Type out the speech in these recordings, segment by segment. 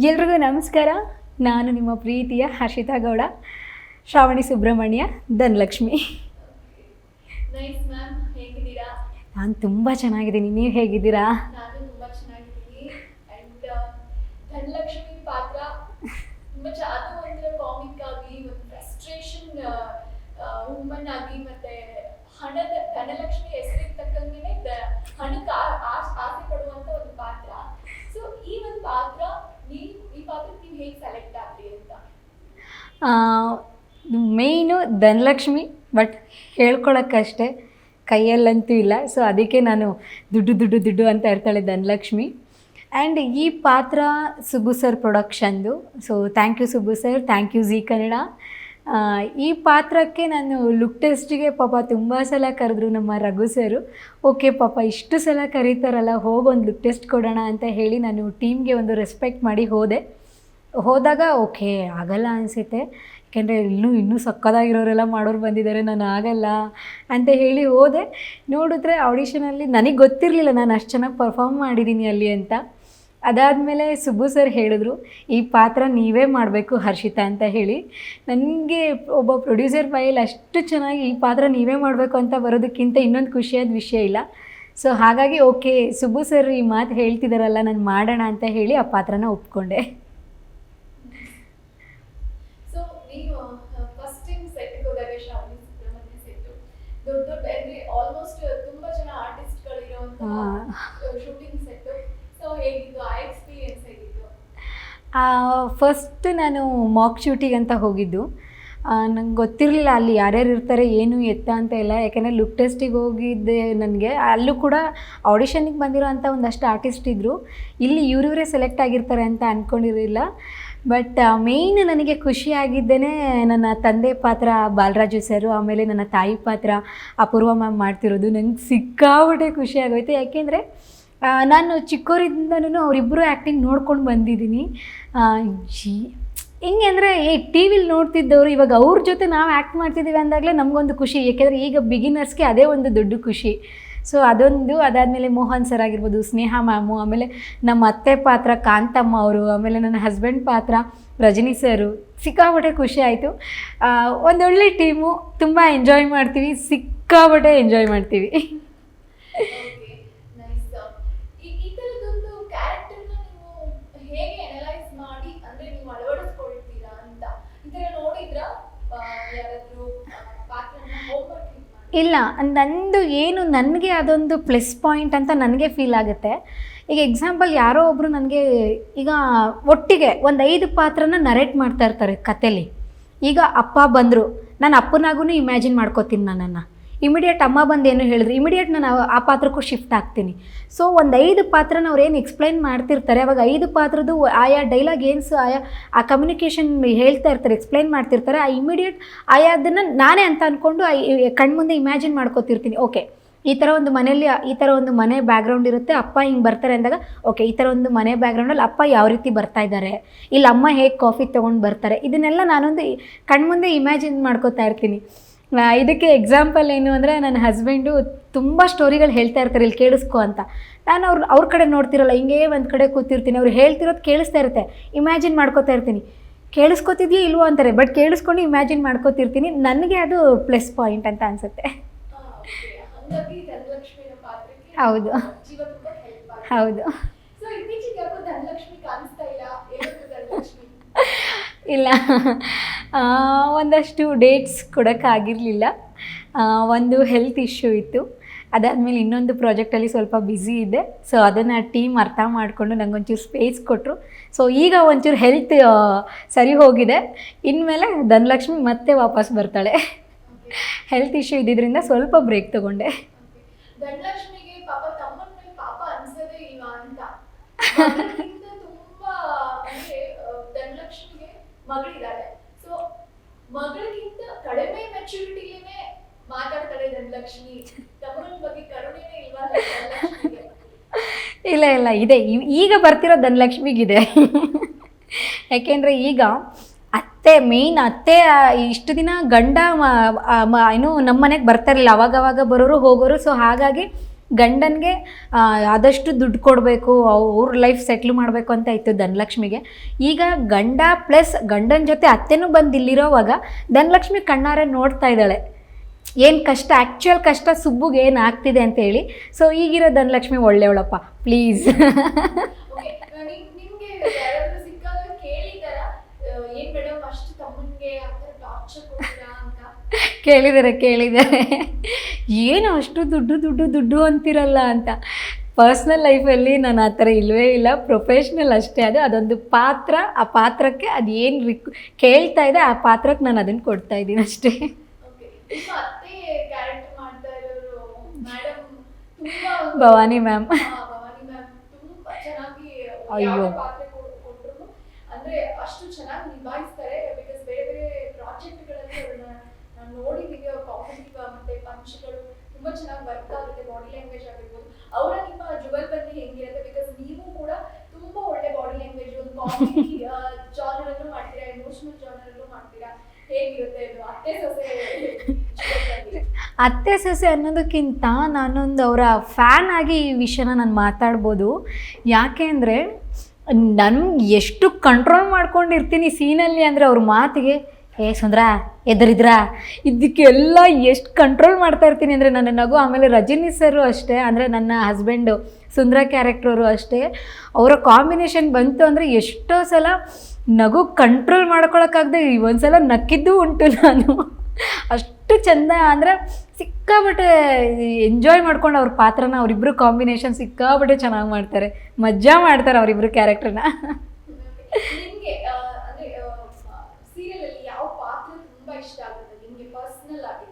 ಎಲ್ರಿಗೂ ನಮಸ್ಕಾರ. ನಾನು ನಿಮ್ಮ ಪ್ರೀತಿಯ ಹರ್ಷಿತಾ ಗೌಡ, ಶ್ರಾವಣಿ ಸುಬ್ರಹ್ಮಣ್ಯ, ಧನಲಕ್ಷ್ಮಿ. ನೈಸ್ ಮ್ಯಾಮ್, ಹೇಗಿದ್ದೀರಾ? ನಾನು ತುಂಬ ಚೆನ್ನಾಗಿದ್ದೀನಿ, ನೀವು ಹೇಗಿದ್ದೀರಾ? ನಾನು ತುಂಬಾ ಚೆನ್ನಾಗಿದ್ದೀನಿ. ಅಂಡ್ ಧನಲಕ್ಷ್ಮಿ ಪಾತ್ರ ತುಂಬಾ ಅದು ಒಂದು ಕಾಮಿಕ್ ಆಗಿ, ಒಂದು ಫ್ರಸ್ಟ್ರೇಷನ್ ವುಮನ್ ಆಗಿ, ಮತ್ತೆ ಧನಲಕ್ಷ್ಮಿ ಹೆಸರಿಗೆ ತಕ್ಕಂಗೆ ಹಣಕ್ಕೆ ಆಸೆ ಪಡುವಂತ ಒಂದು ಪಾತ್ರ. ಸೊ ಈ ಒಂದು ಪಾತ್ರ ಈ ಪಾತ್ರಕ್ಕೆ ನೀವು ಹೇಗೆ ಸೆಲೆಕ್ಟ್ ಆದ್ರಿ ಅಂತ? ಮೇಯ್ನು ಧನಲಕ್ಷ್ಮಿ, ಬಟ್ ಹೇಳ್ಕೊಳಕ್ಕಷ್ಟೇ, ಕೈಯಲ್ಲಂತೂ ಇಲ್ಲ. ಸೊ ಅದಕ್ಕೆ ನಾನು ದುಡ್ಡು ಅಂತ ಇರ್ತಾಳೆ ಧನಲಕ್ಷ್ಮಿ. ಆ್ಯಂಡ್ ಈ ಪಾತ್ರ ಸುಬ್ಬು ಸರ್ ಪ್ರೊಡಕ್ಷನ್ದು. So thank you Subbu sir, thank you Zee Kannada. ಈ ಪಾತ್ರಕ್ಕೆ ನಾನು ಲುಕ್ ಟೆಸ್ಟಿಗೆ ಪಾಪ ತುಂಬ ಸಲ ಕರೆದ್ರು ನಮ್ಮ ರಘು ಸರು. ಓಕೆ ಪಾಪ ಇಷ್ಟು ಸಲ ಕರೀತಾರಲ್ಲ, ಹೋಗೊಂದು ಲುಕ್ ಟೆಸ್ಟ್ ಕೊಡೋಣ ಅಂತ ಹೇಳಿ ನಾನು ಟೀಮ್ಗೆ ಒಂದು ರೆಸ್ಪೆಕ್ಟ್ ಮಾಡಿ ಹೋದಾಗ ಓಕೆ ಆಗಲ್ಲ ಅನಿಸುತ್ತೆ, ಯಾಕೆಂದರೆ ಇನ್ನೂ ಸಕ್ಕದಾಗಿರೋರೆಲ್ಲ ಮಾಡೋರು ಬಂದಿದ್ದಾರೆ, ನಾನು ಆಗಲ್ಲ ಅಂತ ಹೇಳಿ ಹೋದೆ. ನೋಡಿದ್ರೆ ಆಡಿಷನಲ್ಲಿ ನನಗೆ ಗೊತ್ತಿರಲಿಲ್ಲ ನಾನು ಅಷ್ಟು ಚೆನ್ನಾಗಿ ಪರ್ಫಾರ್ಮ್ ಮಾಡಿದ್ದೀನಿ ಅಲ್ಲಿ ಅಂತ. ಅದಾದಮೇಲೆ ಸುಬ್ಬು ಸರ್ ಹೇಳಿದ್ರು, ಈ ಪಾತ್ರ ನೀವೇ ಮಾಡಬೇಕು ಹರ್ಷಿತಾ ಅಂತ ಹೇಳಿ. ನನಗೆ ಒಬ್ಬ ಪ್ರೊಡ್ಯೂಸರ್ ಬಾಯಲ್ಲಿ ಅಷ್ಟು ಚೆನ್ನಾಗಿ ಈ ಪಾತ್ರ ನೀವೇ ಮಾಡಬೇಕು ಅಂತ ಬರೋದಕ್ಕಿಂತ ಇನ್ನೊಂದು ಖುಷಿಯಾದ ವಿಷಯ ಇಲ್ಲ. ಸೊ ಹಾಗಾಗಿ ಓಕೆ ಸುಬ್ಬು ಸರ್ ಈ ಮಾತು ಹೇಳ್ತಿದ್ದಾರಲ್ಲ, ನಾನು ಮಾಡೋಣ ಅಂತ ಹೇಳಿ ಆ ಪಾತ್ರನ ಒಪ್ಕೊಂಡೆ. ಸೊ ನೀವು ಫಸ್ಟ್ ಟೈಮ್ ಸೆಟ್ಗೆ ಹೋದಾಗ ಶ್ರಾವಣಿ ಸುಬ್ರಹ್ಮಣ್ಯ ಸೆಟ್ ದೊಡ್ಡ ಅಂದ್ರೆ ಆಲ್ಮೋಸ್ಟ್ ತುಂಬಾ ಜನ ಆರ್ಟಿಸ್ಟ್ಗಳು ಇರುವಂತಹ ಶೂಟಿಂಗ್ ಸೆಟ್. ಸೊ ಹೇಗಿತ್ತು ಆ ಎಕ್ಸ್ಪೀರಿಯನ್ಸ್? ಹೇಗಿತ್ತು? ಫಸ್ಟ್ ನಾನು ಮಾಕ್ ಶೂಟಿಗೆ ಅಂತ ಹೋಗಿದ್ದು. ನಂಗೆ ಗೊತ್ತಿರಲಿಲ್ಲ ಅಲ್ಲಿ ಯಾರ್ಯಾರು ಇರ್ತಾರೆ, ಏನು ಎತ್ತ ಅಂತ ಇಲ್ಲ. ಯಾಕೆಂದರೆ ಲುಕ್ ಟೆಸ್ಟಿಗೆ ಹೋಗಿದ್ದೆ ನನಗೆ. ಅಲ್ಲೂ ಕೂಡ ಆಡಿಷನ್ನಿಗೆ ಬಂದಿರೋ ಅಂಥ ಒಂದಷ್ಟು ಆರ್ಟಿಸ್ಟ್ ಇದ್ದರು. ಇಲ್ಲಿ ಇವರೇ ಸೆಲೆಕ್ಟ್ ಆಗಿರ್ತಾರೆ ಅಂತ ಅಂದ್ಕೊಂಡಿರಲಿಲ್ಲ. ಬಟ್ ಮೇಯ್ನ್ ನನಗೆ ಖುಷಿಯಾಗಿದ್ದೇ ನನ್ನ ತಂದೆ ಪಾತ್ರ ಬಾಲರಾಜು ಸರು, ಆಮೇಲೆ ನನ್ನ ತಾಯಿ ಪಾತ್ರ ಅಪೂರ್ವ ಮ್ಯಾಮ್ ಮಾಡ್ತಿರೋದು. ನನಗೆ ಸಿಕ್ಕಾಬಿಟ್ಟೆ ಖುಷಿ ಆಗೋಯ್ತು. ಯಾಕೆಂದರೆ ನಾನು ಚಿಕ್ಕವರಿಂದನೂ ಅವರಿಬ್ಬರು ಆ್ಯಕ್ಟಿಂಗ್ ನೋಡ್ಕೊಂಡು ಬಂದಿದ್ದೀನಿ. ಹೆಂಗೆ ಅಂದರೆ ಟಿ ವಿಲಿ ನೋಡ್ತಿದ್ದವರು ಇವಾಗ ಅವ್ರ ಜೊತೆ ನಾವು ಆ್ಯಕ್ಟ್ ಮಾಡ್ತಿದ್ದೀವಿ ಅಂದಾಗಲೇ ನಮಗೊಂದು ಖುಷಿ. ಏಕೆಂದರೆ ಈಗ ಬಿಗಿನರ್ಸ್ಗೆ ಅದೇ ಒಂದು ದೊಡ್ಡ ಖುಷಿ. ಸೊ ಅದೊಂದು. ಅದಾದಮೇಲೆ ಮೋಹನ್ ಸರ್ ಆಗಿರ್ಬೋದು, ಸ್ನೇಹ ಮ್ಯಾಮು, ಆಮೇಲೆ ನಮ್ಮ ಅತ್ತೆ ಪಾತ್ರ ಕಾಂತಮ್ಮ ಅವರು, ಆಮೇಲೆ ನನ್ನ ಹಸ್ಬೆಂಡ್ ಪಾತ್ರ ರಜನಿ ಸರು. ಸಿಕ್ಕಾಪಟ್ಟೆ ಖುಷಿ ಆಯಿತು. ಒಂದೊಳ್ಳೆ ಟೀಮು, ತುಂಬ ಎಂಜಾಯ್ ಮಾಡ್ತೀವಿ, ಸಿಕ್ಕಾಪಟ್ಟೆ ಎಂಜಾಯ್ ಮಾಡ್ತೀವಿ. ಈ ತರದೊಂದು ಕ್ಯಾರೆಕ್ಟರ್ನ ನೀವು ಹೇಗೆ ಅನಲೈಸ್ ಮಾಡಿ ಅಂದ್ರೆ ನೀವು ಅಳವಡಿಸ್ಕೊಳ್ತೀರಾ ಅಂತ ಈ ತರ ನೋಡಿದ್ರಾ? ಯಾರಾದ್ರೂ ಪಾತ್ರನ ಹೋಮ್ವರ್ಕ್ ಇಲ್ಲ, ನಂದು ಏನು ನನಗೆ ಅದೊಂದು ಪ್ಲಸ್ ಪಾಯಿಂಟ್ ಅಂತ ನನಗೆ ಫೀಲ್ ಆಗುತ್ತೆ. ಈಗ ಎಕ್ಸಾಂಪಲ್ ಯಾರೋ ಒಬ್ಬರು ನನಗೆ ಈಗ ಒಟ್ಟಿಗೆ ಒಂದು 5 ಪಾತ್ರನ ನರೇಟ್ ಮಾಡ್ತಾ ಇರ್ತಾರೆ ಕಥೆಲಿ. ಈಗ ಅಪ್ಪ ಬಂದರು, ನಾನು ಅಪ್ಪನಾಗೂ ಇಮ್ಯಾಜಿನ್ ಮಾಡ್ಕೋತೀನಿ. ನನ್ನನ್ನು ಇಮಿಡಿಯೇಟ್ ಅಮ್ಮ ಬಂದು ಏನು ಹೇಳಿದ್ರು, ಇಮಿಡಿಯೇಟ್ ನಾನು ಆ ಪಾತ್ರಕ್ಕೂ ಶಿಫ್ಟ್ ಆಗ್ತೀನಿ. ಸೊ ಒಂದು 5 ಪಾತ್ರನ ಅವ್ರು ಏನು ಎಕ್ಸ್ಪ್ಲೈನ್ ಮಾಡ್ತಿರ್ತಾರೆ, ಅವಾಗ 5 ಪಾತ್ರದ್ದು ಆಯಾ ಡೈಲಾಗ್ ಏನ್ಸು ಆ ಕಮ್ಯುನಿಕೇಷನ್ ಹೇಳ್ತಾ ಇರ್ತಾರೆ, ಎಕ್ಸ್ಪ್ಲೈನ್ ಮಾಡ್ತಿರ್ತಾರೆ. ಆ ಇಮಿಡಿಯೇಟ್ ಆಯಾದನ್ನು ನಾನೇ ಅಂತ ಅಂದ್ಕೊಂಡು ಕಣ್ಮುಂದೆ ಇಮ್ಯಾಜಿನ್ ಮಾಡ್ಕೋತಿರ್ತೀನಿ. ಓಕೆ ಈ ಥರ ಒಂದು ಮನೆಯಲ್ಲಿ ಈ ಥರ ಒಂದು ಮನೆ ಬ್ಯಾಕ್ಗ್ರೌಂಡ್ ಇರುತ್ತೆ, ಅಪ್ಪ ಹಿಂಗೆ ಬರ್ತಾರೆ ಅಂದಾಗ ಓಕೆ ಈ ಥರ ಒಂದು ಮನೆ ಬ್ಯಾಕ್ಗ್ರೌಂಡಲ್ಲಿ ಅಪ್ಪ ಯಾವ ರೀತಿ ಬರ್ತಾ ಇದ್ದಾರೆ, ಇಲ್ಲಿ ಅಮ್ಮ ಹೇಗೆ ಕಾಫಿ ತೊಗೊಂಡು ಬರ್ತಾರೆ, ಇದನ್ನೆಲ್ಲ ನಾನೊಂದು ಕಣ್ಮುಂದೆ ಇಮ್ಯಾಜಿನ್ ಮಾಡ್ಕೋತಾ ಇರ್ತೀನಿ. ಇದಕ್ಕೆ ಎಕ್ಸಾಂಪಲ್ ಏನು ಅಂದರೆ, ನನ್ನ ಹಸ್ಬೆಂಡು ತುಂಬ ಸ್ಟೋರಿಗಳು ಹೇಳ್ತಾ ಇರ್ತಾರೆ, ಇಲ್ಲಿ ಕೇಳಿಸ್ಕೊ ಅಂತ. ನಾನು ಅವ್ರ ಕಡೆ ನೋಡ್ತಿರಲ್ಲ, ಹಿಂಗೇ ಒಂದು ಕಡೆ ಕೂತಿರ್ತೀನಿ, ಅವ್ರು ಹೇಳ್ತಿರೋದು ಕೇಳಿಸ್ತಾ ಇರುತ್ತೆ, ಇಮ್ಯಾಜಿನ್ ಮಾಡ್ಕೋತಾ ಇರ್ತೀನಿ. ಕೇಳಿಸ್ಕೊತಿದ್ಯೋ ಇಲ್ವೋ ಅಂತಾರೆ, ಬಟ್ ಕೇಳಿಸ್ಕೊಂಡು ಇಮ್ಯಾಜಿನ್ ಮಾಡ್ಕೋತಿರ್ತೀನಿ. ನನಗೆ ಅದು ಪ್ಲಸ್ ಪಾಯಿಂಟ್ ಅಂತ ಅನಿಸುತ್ತೆ. ಹೌದು ಹೌದು. ಇಲ್ಲ, ಒಂದಷ್ಟು ಡೇಟ್ಸ್ ಕೊಡೋಕ್ಕಾಗಿರಲಿಲ್ಲ. ಒಂದು ಹೆಲ್ತ್ ಇಶ್ಯೂ ಇತ್ತು. ಅದಾದಮೇಲೆ ಇನ್ನೊಂದು ಪ್ರಾಜೆಕ್ಟಲ್ಲಿ ಸ್ವಲ್ಪ ಬ್ಯುಸಿ ಇದ್ದೆ. ಸೊ ಅದನ್ನು ಟೀಮ್ ಅರ್ಥ ಮಾಡಿಕೊಂಡು ನನಗೊಂಚೂರು ಸ್ಪೇಸ್ ಕೊಟ್ಟರು. ಸೊ ಈಗ ಒಂಚೂರು ಹೆಲ್ತ್ ಸರಿ ಹೋಗಿದೆ. ಇನ್ಮೇಲೆ ಧನಲಕ್ಷ್ಮಿ ಮತ್ತೆ ವಾಪಸ್ ಬರ್ತಾಳೆ. ಹೆಲ್ತ್ ಇಶ್ಯೂ ಇದ್ದಿದ್ದರಿಂದ ಸ್ವಲ್ಪ ಬ್ರೇಕ್ ತೊಗೊಂಡೆ. ಧನಲಕ್ಷ್ಮಿಗೆ ಪಾಪ ತಮ್ಮನ ಮೇಲೆ ಪಾಪ ಅನ್ಸೋದೇ ಇಲ್ಲ ಅಂತ. ತುಂಬಾ ಅಂದ್ರೆ ಧನಲಕ್ಷ್ಮಿಗೆ ಮಗಳಿದ್ದಾಳೆ. ಸೊ ಮಗಳಿಗಿಂತ ಕಡಿಮೆ ಮೆಚುರಿಟಿಲೇನೆ ಮಾತಾಡ್ತಾಳೆ ಧನಲಕ್ಷ್ಮಿ. ತಮ್ಮನ ಬಗ್ಗೆ ಕರುಣೆನೇ ಇಲ್ವಾ ಧನಲಕ್ಷ್ಮಿಗೆ? ಇಲ್ಲ ಇದೆ, ಈಗ ಬರ್ತಿರೋ ಧನಲಕ್ಷ್ಮಿಗಿದೆ. ಯಾಕೆಂದರೆ ಈಗ ಮೇಯ್ನ್ ಅತ್ತೆ ಇಷ್ಟು ದಿನ ಗಂಡ ಏನು ನಮ್ಮ ಮನೆಗೆ ಬರ್ತಾರಿಲ್ಲ, ಅವಾಗವಾಗ ಬರೋರು ಹೋಗೋರು. ಸೊ ಹಾಗಾಗಿ ಗಂಡನಿಗೆ ಆದಷ್ಟು ದುಡ್ಡು ಕೊಡಬೇಕು, ಅವ್ರ ಲೈಫ್ ಸೆಟ್ಲ್ ಮಾಡಬೇಕು ಅಂತ ಇತ್ತು ಧನಲಕ್ಷ್ಮಿಗೆ. ಈಗ ಗಂಡ ಪ್ಲಸ್ ಗಂಡನ ಜೊತೆ ಅತ್ತೆನೂ ಬಂದು ಇಲ್ಲಿರೋವಾಗ ಧನಲಕ್ಷ್ಮಿ ಕಣ್ಣಾರೆ ನೋಡ್ತಾ ಇದ್ದಾಳೆ ಏನು ಕಷ್ಟ, ಆ್ಯಕ್ಚುಯಲ್ ಕಷ್ಟ ಸುಬ್ಬುಗೆ ಏನು ಆಗ್ತಿದೆ ಅಂತ ಹೇಳಿ. ಸೊ ಈಗಿರೋ ಧನಲಕ್ಷ್ಮಿ ಒಳ್ಳೆಯವಳಪ್ಪ ಪ್ಲೀಸ್. ಓಕೆ, ನಿಮ್ಗೆ ಯಾರಾದ್ರೂ ಸಿಕ್ಕಾಗ ಕೇಳಿದಾರ ಏನ್ ಮೇಡಮ್ ಅಷ್ಟು ತಮ್ಮನ್ಗೆ ಆ ಥರ ಟಾರ್ಚರ್ ಕೊಡ್ತೀರಾ ಅಂತ? ಕೇಳಿದ್ದಾರೆ ಏನು ಅಷ್ಟು ದುಡ್ಡು ಅಂತಿರಲ್ಲ ಅಂತ. ಪರ್ಸ್ನಲ್ ಲೈಫಲ್ಲಿ ನಾನು ಆ ಥರ ಇಲ್ಲವೇ ಇಲ್ಲ, ಪ್ರೊಫೆಷ್ನಲ್ ಅಷ್ಟೇ. ಅದೊಂದು ಪಾತ್ರ, ಆ ಪಾತ್ರಕ್ಕೆ ಅದು ಏನು ಕೇಳ್ತಾ ಇದೆ ಆ ಪಾತ್ರಕ್ಕೆ ನಾನು ಅದನ್ನು ಕೊಡ್ತಾ ಇದ್ದೀನಿ ಅಷ್ಟೇ. ಓಕೆ, ನಿಮ್ಮ ಅತ್ತೆ ಕ್ಯಾರೆಕ್ಟರ್ ಮಾಡ್ತಾ ಇರೋರು ಮೇಡಮ್ ತುಂಬಾ ಭವಾನಿ ಮ್ಯಾಮ್. ಭವಾನಿ ಮ್ಯಾಮ್ ತುಂಬಾ ಚೆನ್ನಾಗಿ ಅಯ್ಯೋ. ಯಾವ ಪಾತ್ರ ಕೊಟ್ಟರು ಅಂದ್ರೆ ಅಷ್ಟು ಚೆನ್ನಾಗಿ ನಿಭಾಯಿಸ್ತಾರೆ. ಬಿಕಾಸ್ ಬೇರೆ ಬೇರೆ ಪ್ರಾಜೆಕ್ಟ್ಗಳಲ್ಲಿ ಅವ್ರನ್ನ ನಾವು ನೋಡಿದೀವಿ. ಅವ್ರ ಕಾಮೆಂಟ್ ಮತ್ತೆ ಪಂಚ್ಗಳು ತುಂಬಾ ಚೆನ್ನಾಗಿ ವರ್ಕ್ ಆಗುತ್ತೆ, ಬಾಡಿ ಲ್ಯಾಂಗ್ವೇಜ್ ಆಗಿರ್ಬೋದು. ಅವರ ನಿಮ್ಮ ಜುಗಲ್ಬಂದಿ ಹೆಂಗಿರುತ್ತೆ? ಬಿಕಾಸ್ ನೀವು ಕೂಡ ತುಂಬಾ ಒಳ್ಳೆ ಬಾಡಿ ಲ್ಯಾಂಗ್ವೇಜ್, ಒಂದು ಕಾಮಿಡಿ ಜಾನರ್ ಅಲ್ಲೂ ಮಾಡ್ತೀರಾ, ಎಮೋಷನಲ್ ಜಾನರ್ ಅಲ್ಲೂ ಮಾಡ್ತೀರಾ. ಹೇಗಿರುತ್ತೆ ಇದು ಅತ್ತೆ ಸೊಸೆ ಜುಗಲ್ಬಂದಿ? ಅತ್ತೆ ಸೊಸೆ ಅನ್ನೋದಕ್ಕಿಂತ ನಾನೊಂದು ಅವರ ಫ್ಯಾನ್ ಆಗಿ ಈ ವಿಷಯನ ನಾನು ಮಾತಾಡ್ಬೋದು. ಯಾಕೆ ಅಂದರೆ ನನ್ಗೆ ಎಷ್ಟು ಕಂಟ್ರೋಲ್ ಮಾಡ್ಕೊಂಡಿರ್ತೀನಿ ಸೀನಲ್ಲಿ ಅಂದರೆ ಅವ್ರ ಮಾತಿಗೆ ಸುಂದ್ರ ಎದುರಿದ್ರಾ ಇದಕ್ಕೆಲ್ಲ ಎಷ್ಟು ಕಂಟ್ರೋಲ್ ಮಾಡ್ತಾ ಇರ್ತೀನಿ ಅಂದರೆ ನನ್ನ ನಗು. ಆಮೇಲೆ ರಜನಿ ಸರು ಅಷ್ಟೇ, ಅಂದರೆ ನನ್ನ ಹಸ್ಬೆಂಡು ಸುಂದ್ರ ಕ್ಯಾರೆಕ್ಟ್ರವರು ಅಷ್ಟೇ. ಅವರ ಕಾಂಬಿನೇಷನ್ ಬಂತು ಅಂದರೆ ಎಷ್ಟೋ ಸಲ ನಗು ಕಂಟ್ರೋಲ್ ಮಾಡ್ಕೊಳಕ್ಕಾಗದೆ ಒಂದು ಸಲ ನಕ್ಕಿದ್ದು ಉಂಟು ನಾನು. ಅಷ್ಟು ಚೆಂದ ಅಂದರೆ ಸಿಕ್ಕಾಬಟ್ಟೆ ಎಂಜಾಯ್ ಮಾಡ್ಕೊಂಡು ಅವ್ರ ಪಾತ್ರನ, ಅವರಿಬ್ಬರು ಕಾಂಬಿನೇಷನ್ ಸಿಕ್ಕಾಬಟ್ಟೆ ಚೆನ್ನಾಗಿ ಮಾಡ್ತಾರೆ, ಮಜಾ ಮಾಡ್ತಾರೆ ಅವರಿಬ್ಬರು ಕ್ಯಾರೆಕ್ಟರ್ನ. ನಿಮ್ಗೆ ಅಂದ್ರೆ ಸೀರಿಯಲ್ ಅಲ್ಲಿ ಯಾವ ಪಾತ್ರ ತುಂಬಾ ಇಷ್ಟ ಆಗುತ್ತೆ ನಿಮ್ಗೆ ಪರ್ಸನಲ್ ಆಗಿ?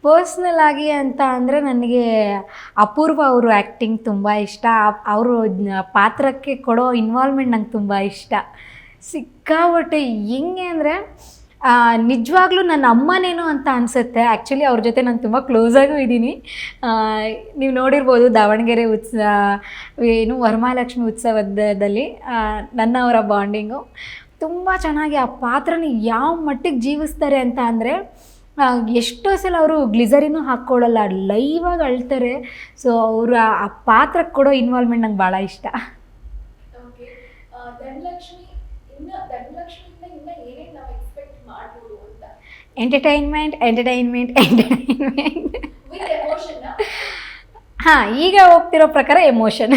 ಪರ್ಸ್ನಲ್ ಆಗಿ ಅಂತ ಅಂದರೆ ನನಗೆ ಅಪೂರ್ವ ಅವರು ಆ್ಯಕ್ಟಿಂಗ್ ತುಂಬ ಇಷ್ಟ. ಅವರು ಪಾತ್ರಕ್ಕೆ ಕೊಡೋ ಇನ್ವಾಲ್ವ್ಮೆಂಟ್ ನಂಗೆ ತುಂಬ ಇಷ್ಟ. ಸಿಕ್ಕಾಬಟ್ಟೆ ಹೆಂಗೆ ಅಂದರೆ ನಿಜವಾಗ್ಲೂ ನನ್ನ ಅಮ್ಮನೇನೋ ಅಂತ ಅನಿಸುತ್ತೆ. ಆ್ಯಕ್ಚುಲಿ ಅವ್ರ ಜೊತೆ ನಾನು ತುಂಬ ಕ್ಲೋಸಾಗೂ ಇದ್ದೀನಿ. ನೀವು ನೋಡಿರ್ಬೋದು ದಾವಣಗೆರೆ ಏನು ವರಮಹಾಲಕ್ಷ್ಮಿ ಉತ್ಸವದಲ್ಲಿ ನನ್ನ ಅವರ ಬಾಂಡಿಂಗು ತುಂಬ ಚೆನ್ನಾಗಿ ಆ ಪಾತ್ರನ ಯಾವ ಮಟ್ಟಿಗೆ ಜೀವಿಸ್ತಾರೆ ಅಂತ ಅಂದರೆ ಎಷ್ಟೋ ಸಲ ಅವರು ಗ್ಲಿಸರಿನೂ ಹಾಕ್ಕೊಳ್ಳಲ್ಲ, ಲೈವಾಗಿ ಅಳ್ತಾರೆ. ಸೊ ಅವರು ಆ ಪಾತ್ರಕ್ಕೆ ಕೊಡೋ ಇನ್ವಾಲ್ವ್ಮೆಂಟ್ ನಂಗೆ ಭಾಳ ಇಷ್ಟ. ಓಕೆ, ಧನಲಕ್ಷ್ಮಿಯಿಂದ ಇನ್ನ ಏನೇನು ನಾವು ಎಕ್ಸ್ಪೆಕ್ಟ್ ಮಾಡ್ಬೋದು ಅಂತ? Entertainment with emotion. ಹಾಂ, ಈಗ ಹೋಗ್ತಿರೋ ಪ್ರಕಾರ ಎಮೋಷನ್.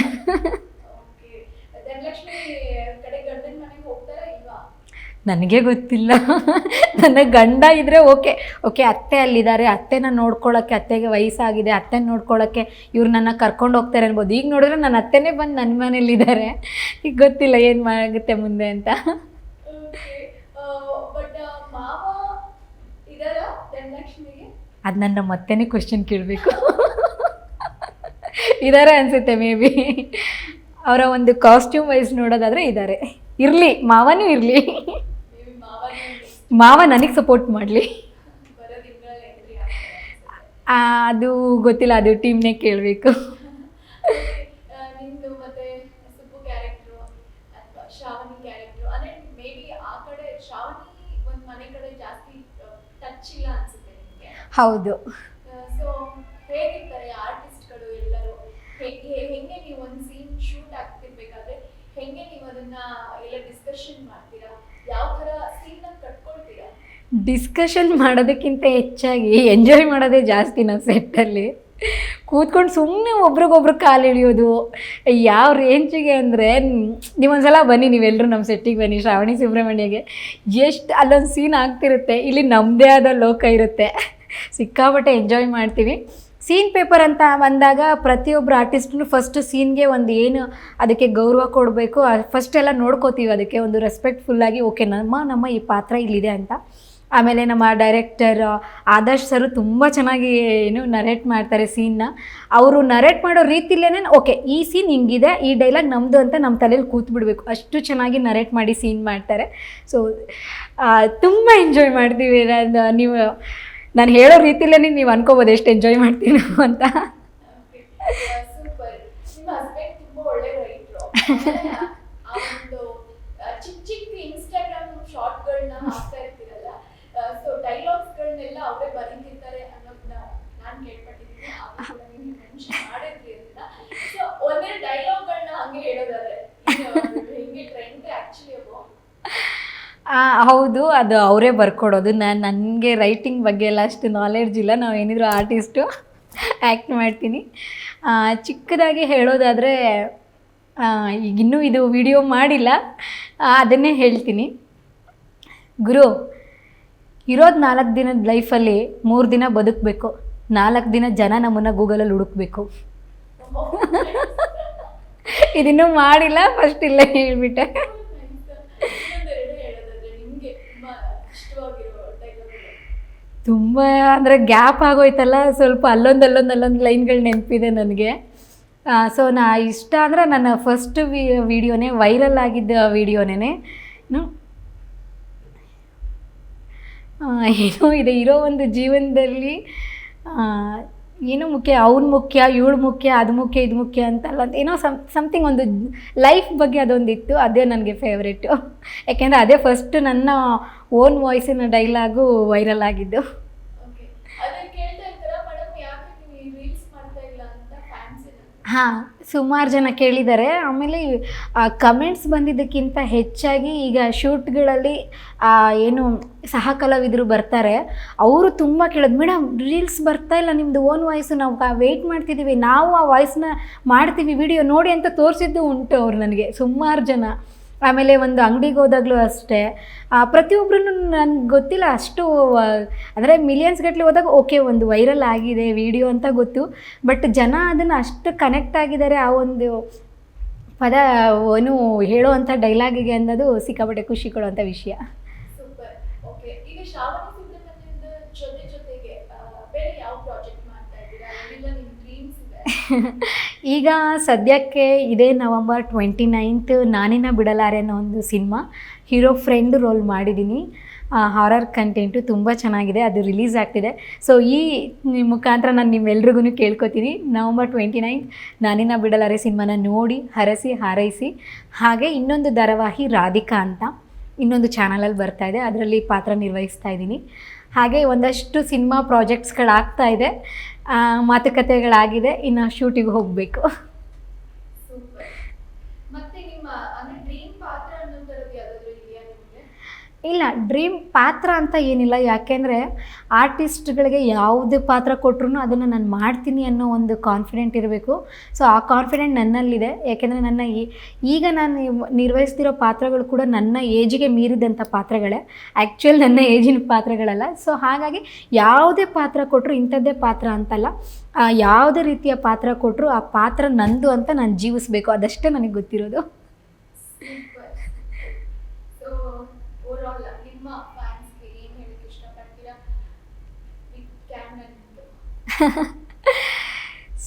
ಓಕೆ, ಧನಲಕ್ಷ್ಮಿ ಕಡೆ ಗಂಡನ ಮನೆಗೆ ಹೋಗ್ತಾರಾ ಇಲ್ವಾ? ನನಗೆ ಗೊತ್ತಿಲ್ಲ. ನನ್ನ ಗಂಡ ಇದ್ದರೆ ಓಕೆ ಅತ್ತೆ ಅಲ್ಲಿದ್ದಾರೆ, ಅತ್ತೆನ ನೋಡ್ಕೊಳ್ಳೋಕ್ಕೆ, ಅತ್ತೆಗೆ ವಯಸ್ಸಾಗಿದೆ, ಅತ್ತೆನ ನೋಡ್ಕೊಳ್ಳೋಕ್ಕೆ ಇವ್ರು ನನ್ನ ಕರ್ಕೊಂಡು ಹೋಗ್ತಾರೆ ಅನ್ಬೋದು. ಈಗ ನೋಡಿದ್ರೆ ನನ್ನ ಅತ್ತೆನೇ ಬಂದು ನನ್ನ ಮನೇಲಿದ್ದಾರೆ. ಈಗ ಗೊತ್ತಿಲ್ಲ ಏನು ಆಗುತ್ತೆ ಮುಂದೆ ಅಂತ. ಬಟ್ ಮಾವ ಇದಾರ ಧನಲಕ್ಷ್ಮಿಗೆ? ಅದು ನನ್ನ ಮತ್ತೆನೇ ಕ್ವಶನ್ ಕೇಳಬೇಕು. ಇದ್ದಾರೆ ಅನಿಸುತ್ತೆ ಮೇ ಬಿ. ಅವರ ಒಂದು ಕಾಸ್ಟ್ಯೂಮ್ ವೈಸ್ ನೋಡೋದಾದರೆ ಇದ್ದಾರೆ. ಮಾವನೂ ಇರಲಿ, ಮಾವ ನನಗೆ ಸಪೋರ್ಟ್ ಮಾಡಲಿ. ಅದು ಗೊತ್ತಿಲ್ಲ, ಅದು ಟೀಮ್ನೇ ಕೇಳಬೇಕು. ನಿಮ್ದು ಮತ್ತೆ ಸುಬ್ಬು ಕ್ಯಾರೆಕ್ಟ್ರು ಅಥವಾ ಶ್ರಾವಣಿ ಕ್ಯಾರೆಕ್ಟ್ರು ಅಂದ್ರೆ ಮೇ ಬಿ ಆ ಕಡೆ ಶ್ರಾವಣಿ ಒಂದು ಮನೆ ಕಡೆ ಜಾಸ್ತಿ ಟಚ್ ಇಲ್ಲ ಅನ್ಸುತ್ತೆ ನಿಮಗೆ. ಹೌದು. ಸೊ ಹೇಗಿರ್ತಾರೆ ಆರ್ಟಿಸ್ಟ್ಗಳು ಎಲ್ಲರೂ? ಹೆಂಗೆ ನೀವು ಒಂದು ಸೀನ್ ಶೂಟ್ ಆಗ್ತಿರ್ಬೇಕಾದ್ರೆ ಹೆಂಗೆ ನೀವು ಅದನ್ನ ಎಲ್ಲ ಡಿಸ್ಕಷನ್ ಮಾಡ್ತೀರಾ? ಯಾವ ಥರ ಸೀನ್ನ ಕಟ್ಕೊಳ್ತೀರಾ? ಡಿಸ್ಕಷನ್ ಮಾಡೋದಕ್ಕಿಂತ ಹೆಚ್ಚಾಗಿ ಎಂಜಾಯ್ ಮಾಡೋದೇ ಜಾಸ್ತಿ ನಾವು ಸೆಟ್ಟಲ್ಲಿ. ಕೂತ್ಕೊಂಡು ಸುಮ್ಮನೆ ಒಬ್ರಿಗೊಬ್ರು ಕಾಲು ಇಳಿಯೋದು. ಯಾವ ರೇಂಜಿಗೆ ಅಂದರೆ ನೀವೊಂದ್ಸಲ ಬನ್ನಿ, ನೀವೆಲ್ಲರೂ ನಮ್ಮ ಸೆಟ್ಟಿಗೆ ಬನ್ನಿ, ಶ್ರಾವಣಿ ಸುಬ್ರಹ್ಮಣ್ಯಗೆ. ಎಷ್ಟು ಅಲ್ಲೊಂದು ಸೀನ್ ಆಗ್ತಿರುತ್ತೆ, ಇಲ್ಲಿ ನಮ್ಮದೇ ಆದ ಲೋಕ ಇರುತ್ತೆ. ಸಿಕ್ಕಾಪಟ್ಟೆ ಎಂಜಾಯ್ ಮಾಡ್ತೀವಿ. ಸೀನ್ ಪೇಪರ್ ಅಂತ ಬಂದಾಗ ಪ್ರತಿಯೊಬ್ಬರು ಆರ್ಟಿಸ್ಟೂ ಫಸ್ಟ್ ಸೀನ್ಗೆ ಒಂದು ಏನು ಅದಕ್ಕೆ ಗೌರವ ಕೊಡಬೇಕು ಫಸ್ಟ್ ಎಲ್ಲ ನೋಡ್ಕೋತೀವಿ. ಅದಕ್ಕೆ ಒಂದು ರೆಸ್ಪೆಕ್ಟ್ಫುಲ್ಲಾಗಿ ಓಕೆ ನಮ್ಮ ಈ ಪಾತ್ರ ಇಲ್ಲಿದೆ ಅಂತ. ಆಮೇಲೆ ನಮ್ಮ ಡೈರೆಕ್ಟರ್ ಆದರ್ಶ್ ಸರು ತುಂಬ ಚೆನ್ನಾಗಿ ನರೇಟ್ ಮಾಡ್ತಾರೆ ಸೀನ್ನ. ಅವರು ನರೇಟ್ ಮಾಡೋ ರೀತಿಲೇ ಓಕೆ ಈ ಸೀನ್ ಹಿಂಗಿದೆ, ಈ ಡೈಲಾಗ್ ನಮ್ಮದು ಅಂತ ನಮ್ಮ ತಲೆಯಲ್ಲಿ ಕೂತ್ಬಿಡ್ಬೇಕು, ಅಷ್ಟು ಚೆನ್ನಾಗಿ ನರೇಟ್ ಮಾಡಿ ಸೀನ್ ಮಾಡ್ತಾರೆ. ಸೊ ತುಂಬ ಎಂಜಾಯ್ ಮಾಡ್ತೀವಿ. ನೀವು ನಾನು ಹೇಳೋ ರೀತಿಲೇ ನೀವು ಅನ್ಕೋಬೋದು ಎಷ್ಟು ಎಂಜಾಯ್ ಮಾಡ್ತೀನಿ ಅಂತ. ಸೂಪರ್. ನಿಮ್ಮ ಹಸ್ಬೆಂಡ್ ತುಂಬಾ ಒಳ್ಳೆ ರೈಟ್ರು. ಆ ಒಂದು ಚಿಕ್ಕ ಇನ್ಸ್ಟಾಗ್ರಾಮ್ ಶಾರ್ಟ್ಗಳನ್ನ ಹಾಕ್ತಾ ಇರ್ತೀರಲ್ಲ, ಸೊ ಡೈಲಾಗ್ಸ್ಗಳನ್ನೆಲ್ಲ ಅವರೇ ಬರೀತಿರ್ತಾರೆ ಅನ್ನೋದನ್ನ ನಾನು ಕೇಳ್ಪಟ್ಟಿದ್ದೀನಿ. ಆಕ್ಚುಲಿ ಅಬೋ? ಹೌದು, ಅದು ಅವರೇ ಬರ್ಕೊಡೋದು. ನನಗೆ ರೈಟಿಂಗ್ ಬಗ್ಗೆ ಎಲ್ಲ ಅಷ್ಟು ನಾಲೆಡ್ಜ್ ಇಲ್ಲ. ನಾವು ಏನಿದ್ರು ಆರ್ಟಿಸ್ಟು, ಆ್ಯಕ್ಟ್ ಮಾಡ್ತೀನಿ. ಚಿಕ್ಕದಾಗಿ ಹೇಳೋದಾದರೆ, ಈಗಿನ್ನೂ ಇದು ವಿಡಿಯೋ ಮಾಡಿಲ್ಲ, ಅದನ್ನೇ ಹೇಳ್ತೀನಿ. ಗುರು, ಇರೋದು 4 ದಿನದ ಲೈಫಲ್ಲಿ 3 ದಿನ ಬದುಕಬೇಕು, 4 ದಿನ ಜನ ನಮ್ಮನ್ನು ಗೂಗಲಲ್ಲಿ ಹುಡುಕ್ಬೇಕು. ಇದನ್ನೂ ಮಾಡಿಲ್ಲ, ಫಸ್ಟ್ ಇಲ್ಲೇ ಹೇಳಿಬಿಟ್ಟೆ. ತುಂಬ ಅಂದರೆ ಗ್ಯಾಪ್ ಆಗೋಯ್ತಲ್ಲ, ಸ್ವಲ್ಪ ಅಲ್ಲೊಂದು ಲೈನ್ಗಳು ನೆನಪಿದೆ ನನಗೆ. ಸೊ ಇಷ್ಟ ಅಂದರೆ ನನ್ನ ಫಸ್ಟ್ ವಿಡಿಯೋನೇ, ವೈರಲ್ ಆಗಿದ್ದ ವಿಡಿಯೋನೇ. ಏನೋ ಇದೆ, ಇರೋ ಒಂದು ಜೀವನದಲ್ಲಿ ಏನೋ ಮುಖ್ಯ, ಅವ್ನು ಮುಖ್ಯ, ಇವಳು ಮುಖ್ಯ, ಅದು ಮುಖ್ಯ, ಇದು ಮುಖ್ಯ ಅಂತಲ್ಲ, ಅಂತ ಏನೋ ಸಮಥಿಂಗ್ ಒಂದು ಲೈಫ್ ಬಗ್ಗೆ ಅದೊಂದಿತ್ತು. ಅದೇ ನನಗೆ ಫೇವ್ರೇಟು. ಯಾಕೆಂದರೆ ಅದೇ ಫಸ್ಟ್ ನನ್ನ ಓನ್ ವಾಯ್ಸಿನ ಡೈಲಾಗು ವೈರಲ್ ಆಗಿದ್ದು. ಹಾಂ, ಸುಮಾರು ಜನ ಕೇಳಿದ್ದಾರೆ. ಆಮೇಲೆ ಕಮೆಂಟ್ಸ್ ಬಂದಿದ್ದಕ್ಕಿಂತ ಹೆಚ್ಚಾಗಿ ಈಗ ಶೂಟ್ಗಳಲ್ಲಿ ಏನು ಸಹ ಕಲಾವಿದರು ಬರ್ತಾರೆ, ಅವರು ತುಂಬ ಕೇಳೋದು, ಮೇಡಮ್ ರೀಲ್ಸ್ ಬರ್ತಾ ಇಲ್ಲ ನಿಮ್ಮದು ಓನ್ ವಾಯ್ಸು, ನಾವು ವೆಯ್ಟ್ ಮಾಡ್ತಿದ್ದೀವಿ, ನಾವು ಆ ವಾಯ್ಸ್ನ ಮಾಡ್ತೀವಿ ವಿಡಿಯೋ ನೋಡಿ ಅಂತ ತೋರಿಸಿದ್ದು ಉಂಟು ಅವ್ರು ನನಗೆ, ಸುಮಾರು ಜನ. ಆಮೇಲೆ ಒಂದು ಅಂಗಡಿಗೆ ಹೋದಾಗಲೂ ಅಷ್ಟೇ, ಪ್ರತಿಯೊಬ್ಬರೂ ನನಗೆ ಗೊತ್ತಿಲ್ಲ ಅಷ್ಟು, ಅಂದರೆ ಮಿಲಿಯನ್ಸ್ ಗಟ್ಟಲೆ ಹೋದಾಗ ಓಕೆ ಒಂದು ವೈರಲ್ ಆಗಿದೆ ವಿಡಿಯೋ ಅಂತ ಗೊತ್ತು, ಬಟ್ ಜನ ಅದನ್ನು ಅಷ್ಟು ಕನೆಕ್ಟ್ ಆಗಿದ್ದಾರೆ ಆ ಒಂದು ಪದ ಏನು ಹೇಳೋವಂಥ ಡೈಲಾಗಿಗೆ ಅನ್ನೋದು ಸಿಕ್ಕಾಪಟ್ಟೆ ಖುಷಿ ಕೊಡುವಂಥ ವಿಷಯ. ಸೂಪರ್. ಓಕೆ, ಈಗ ಶ್ರಾವಣಿ ಸುಬ್ರಹ್ಮಣ್ಯದ ಜೊತೆಗೆ ಬೇರೆ ಯಾವ ಪ್ರಾಜೆಕ್ಟ್ ಮಾಡ್ತಾ ಇದ್ದೀರಾ? ಏನೆಲ್ಲ ನಿಮ್ಮ ಡ್ರೀಮ್ಸ್ ಇದೆ? ಈಗ ಸದ್ಯಕ್ಕೆ ಇದೇ ನವಂಬರ್ 29th ನಾನಿನ್ನ ಬಿಡಲಾರೆ ಅನ್ನೋ ಒಂದು ಸಿನಿಮಾ, ಹೀರೋ ಫ್ರೆಂಡ್ ರೋಲ್ ಮಾಡಿದ್ದೀನಿ. ಹಾರರ್ ಕಂಟೆಂಟು ತುಂಬ ಚೆನ್ನಾಗಿದೆ, ಅದು ರಿಲೀಸ್ ಆಗ್ತಿದೆ. ಸೊ ಈ ಮುಖಾಂತರ ನಾನು ನಿಮ್ಮೆಲ್ರಿಗೂ ಕೇಳ್ಕೊತೀನಿ, ನವಂಬರ್ 29 ನಾನಿನ್ನ ಬಿಡಲಾರೆ ಸಿನಿಮಾನ ನೋಡಿ ಹರಸಿ ಹಾರೈಸಿ. ಹಾಗೆ ಇನ್ನೊಂದು ಧಾರಾವಾಹಿ ರಾಧಿಕಾ ಅಂತ ಇನ್ನೊಂದು ಚಾನಲಲ್ಲಿ ಬರ್ತಾಯಿದೆ, ಅದರಲ್ಲಿ ಪಾತ್ರ ನಿರ್ವಹಿಸ್ತಾ ಇದ್ದೀನಿ. ಹಾಗೆ ಒಂದಷ್ಟು ಸಿನಿಮಾ ಪ್ರಾಜೆಕ್ಟ್ಸ್ಗಳಾಗ್ತಾ ಇದೆ, ಮಾತುಕತೆಗಳಾಗಿದೆ, ಇನ್ನು ಶೂಟಿಗೆ ಹೋಗಬೇಕು. ಸೂಪರ್. ಮತ್ತೆ ನಿಮ್ಮ ಅಂದ್ರೆ ಡ್ರೀಮ್ ಪಾತ್ರ ಅನ್ನೋದರಲ್ಲಿ ಯಾವ್ದಾದ್ರು ಇದೆಯಾ ನಿಮಗೆ? ಇಲ್ಲ, ಡ್ರೀಮ್ ಪಾತ್ರ ಅಂತ ಏನಿಲ್ಲ, ಯಾಕೆಂದರೆ ಆರ್ಟಿಸ್ಟ್ಗಳಿಗೆ ಯಾವುದೇ ಪಾತ್ರ ಕೊಟ್ಟರು ಅದನ್ನು ನಾನು ಮಾಡ್ತೀನಿ ಅನ್ನೋ ಒಂದು ಕಾನ್ಫಿಡೆಂಟ್ ಇರಬೇಕು. ಸೊ ಆ ಕಾನ್ಫಿಡೆಂಟ್ ನನ್ನಲ್ಲಿದೆ, ಯಾಕೆಂದರೆ ನನ್ನ ಈಗ ನಾನು ನಿರ್ವಹಿಸ್ತಿರೋ ಪಾತ್ರಗಳು ಕೂಡ ನನ್ನ ಏಜಿಗೆ ಮೀರಿದಂಥ ಪಾತ್ರಗಳೇ, ಆ್ಯಕ್ಚುಲ್ ನನ್ನ ಏಜಿನ ಪಾತ್ರಗಳಲ್ಲ. ಸೊ ಹಾಗಾಗಿ ಯಾವುದೇ ಪಾತ್ರ ಕೊಟ್ಟರು ಇಂಥದ್ದೇ ಪಾತ್ರ ಅಂತಲ್ಲ, ಯಾವುದೇ ರೀತಿಯ ಪಾತ್ರ ಕೊಟ್ಟರು ಆ ಪಾತ್ರ ನಂದು ಅಂತ ನಾನು ಜೀವಿಸ್ಬೇಕು, ಅದಷ್ಟೇ ನನಗೆ ಗೊತ್ತಿರೋದು. ಸೊ ಓವರಾಲ್ ನಿಮ್ಮ ಫ್ಯಾನ್ಸ್ಗೆ ಏನು ಹೇಳಕ್ಕೆ ಇಷ್ಟಪಡ್ತೀರಾ?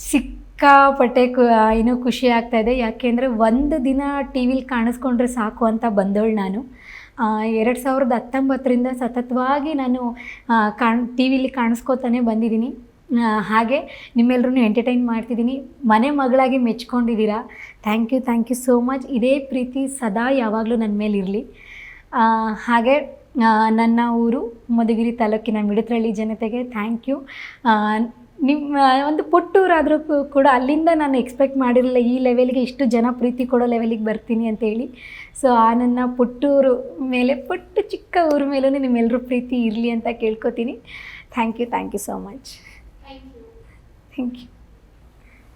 ಸಿಕ್ಕಾಪಟ್ಟೆ ಇನ್ನೂ ಖುಷಿ ಆಗ್ತಾಯಿದೆ, ಯಾಕೆಂದರೆ ಒಂದು ದಿನ ಟಿ ವಿಲಿ ಕಾಣಿಸ್ಕೊಂಡ್ರೆ ಸಾಕು ಅಂತ ಬಂದವಳು ನಾನು. 2019ರಿಂದ ಸತತವಾಗಿ ನಾನು ಟಿ ವಿಲಿ ಕಾಣಿಸ್ಕೋತಾನೆ ಬಂದಿದ್ದೀನಿ. ಹಾಗೆ ನಿಮ್ಮೆಲ್ಲರೂ ಎಂಟರ್ಟೈನ್ ಮಾಡ್ತಿದ್ದೀನಿ, ಮನೆ ಮಗಳಾಗಿ ಮೆಚ್ಕೊಂಡಿದ್ದೀರಾ. Thank you so much. ಇದೇ ಪ್ರೀತಿ ಸದಾ ಯಾವಾಗಲೂ ನನ್ನ ಮೇಲೆ ಇರಲಿ. ಹಾಗೆ ನನ್ನ ಊರು ಮಧುಗಿರಿ ತಾಲೂಕಿನ ಮಿಡತ್ರಳ್ಳಿ ಜನತೆಗೆ ಥ್ಯಾಂಕ್ ಯು. ನಿಮ್ಮ ಒಂದು ಪುಟ್ಟೂರಾದರೂ ಕೂಡ ಅಲ್ಲಿಂದ ನಾನು ಎಕ್ಸ್ಪೆಕ್ಟ್ ಮಾಡಿರಲಿಲ್ಲ ಈ ಲೆವೆಲ್ಗೆ ಇಷ್ಟು ಜನ ಪ್ರೀತಿ ಕೊಡೋ ಲೆವೆಲಿಗೆ ಬರ್ತೀನಿ ಅಂತೇಳಿ. ಸೊ ಆ ನನ್ನ ಪುಟ್ಟೂರು ಮೇಲೆ, ಪುಟ್ಟ ಚಿಕ್ಕ ಊರ ಮೇಲೂ ನಿಮ್ಮೆಲ್ಲರೂ ಪ್ರೀತಿ ಇರಲಿ ಅಂತ ಕೇಳ್ಕೊತೀನಿ. Thank you so much. Thank you. Thank you.